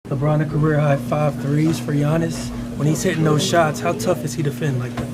LeBron a career high 5 threes for Giannis. When he's hitting those shots, how tough is he to defend like that?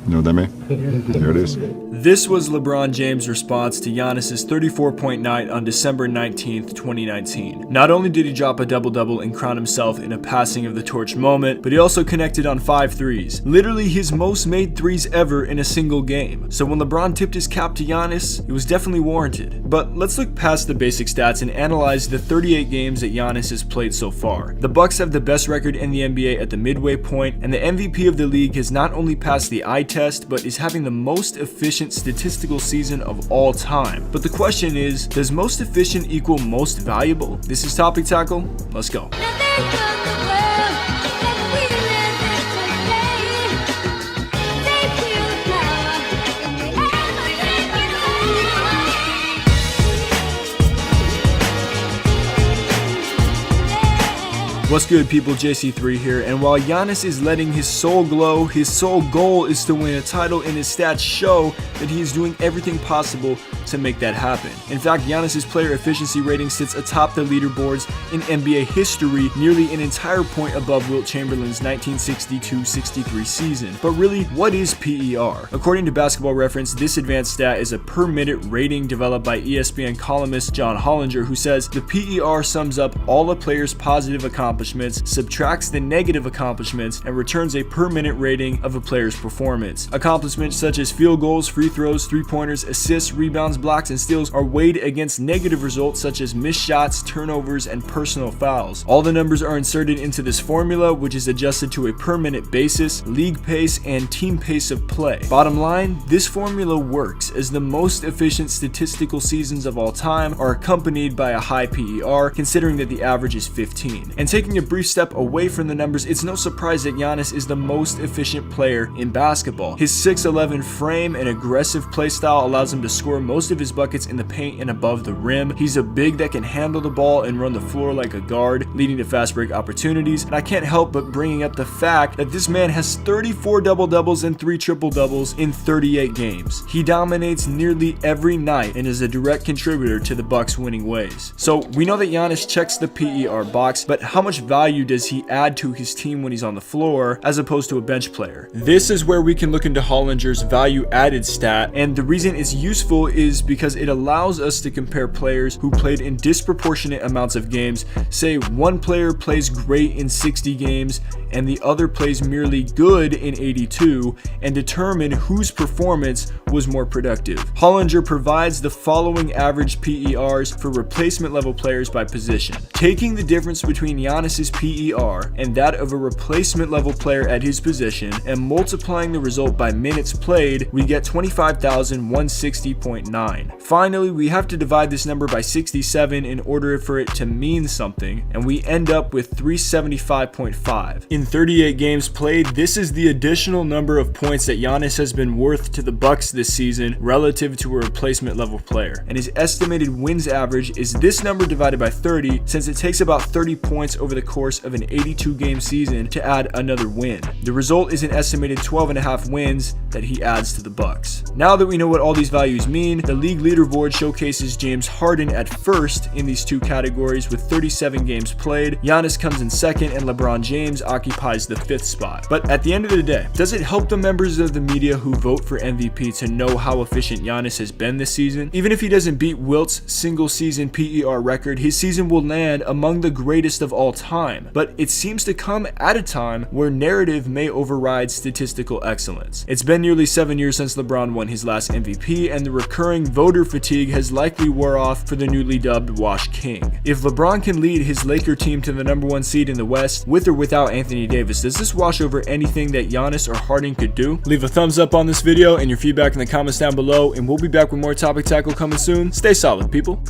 You know what that means? There it is. This was LeBron James' response to Giannis' 34-point night on December 19th, 2019. Not only did he drop a double-double and crown himself in a passing of the torch moment, but he also connected on 5 threes, literally his most made threes ever in a single game. So when LeBron tipped his cap to Giannis, it was definitely warranted. But let's look past the basic stats and analyze the 38 games that Giannis has played so far. The Bucks have the best record in the NBA at the midway point, and the MVP of the league has not only passed the eye test, but is having the most efficient statistical season of all time. But the question is, does most efficient equal most valuable? This is Topic Tackle. Let's go. What's good, people? JC3 here, and while Giannis is letting his soul glow, his sole goal is to win a title, and his stats show that he is doing everything possible to make that happen. In fact, Giannis' player efficiency rating sits atop the leaderboards in NBA history, nearly an entire point above Wilt Chamberlain's 1962-63 season. But really, what is PER? According to Basketball Reference, this advanced stat is a per-minute rating developed by ESPN columnist John Hollinger, who says the PER sums up all a player's positive accomplishments, subtracts the negative accomplishments, and returns a per-minute rating of a player's performance. Accomplishments such as field goals, free throws, three-pointers, assists, rebounds, blocks, and steals are weighed against negative results such as missed shots, turnovers, and personal fouls. All the numbers are inserted into this formula, which is adjusted to a per-minute basis, league pace, and team pace of play. Bottom line, this formula works, as the most efficient statistical seasons of all time are accompanied by a high PER, considering that the average is 15. And taking a brief step away from the numbers, it's no surprise that Giannis is the most efficient player in basketball. His 6'11" frame and aggressive play style allows him to score most of his buckets in the paint and above the rim. He's a big that can handle the ball and run the floor like a guard, leading to fast break opportunities. And I can't help but bringing up the fact that this man has 34 double-doubles and 3 triple-doubles in 38 games. He dominates nearly every night and is a direct contributor to the Bucks' winning ways. So we know that Giannis checks the PER box, but how much value does he add to his team when he's on the floor as opposed to a bench player? This is where we can look into Hollinger's value added stat, and the reason it's useful is because it allows us to compare players who played in disproportionate amounts of games. Say one player plays great in 60 games and the other plays merely good in 82, and determine whose performance was more productive. Hollinger provides the following average PERs for replacement level players by position. Taking the difference between Giannis's PER and that of a replacement level player at his position and multiplying the result by minutes played, we get 25,160.9. Finally, we have to divide this number by 67 in order for it to mean something, and we end up with 375.5. In 38 games played, this is the additional number of points that Giannis has been worth to the Bucks this season relative to a replacement level player. And his estimated wins average is this number divided by 30, since it takes about 30 points over the course of an 82 game season to add another win. The result is an estimated 12.5 wins that he adds to the Bucks. Now that we know what all these values mean, the league leaderboard showcases James Harden at first in these two categories with 37 games played. Giannis comes in second, and LeBron James occupies the 5th spot. But at the end of the day, does it help the members of the media who vote for MVP to know how efficient Giannis has been this season? Even if he doesn't beat Wilt's single season PER record, his season will land among the greatest of all time. But it seems to come at a time where narrative may override statistical excellence. It's been nearly 7 years since LeBron won his last MVP, and the recurring voter fatigue has likely wore off for the newly dubbed Wash King. If LeBron can lead his Laker team to the #1 seed in the West, with or without Anthony Davis, does this wash over anything that Giannis or Harden could do? Leave a thumbs up on this video and your feedback in the comments down below, and we'll be back with more Topic Tackle coming soon. Stay solid, people.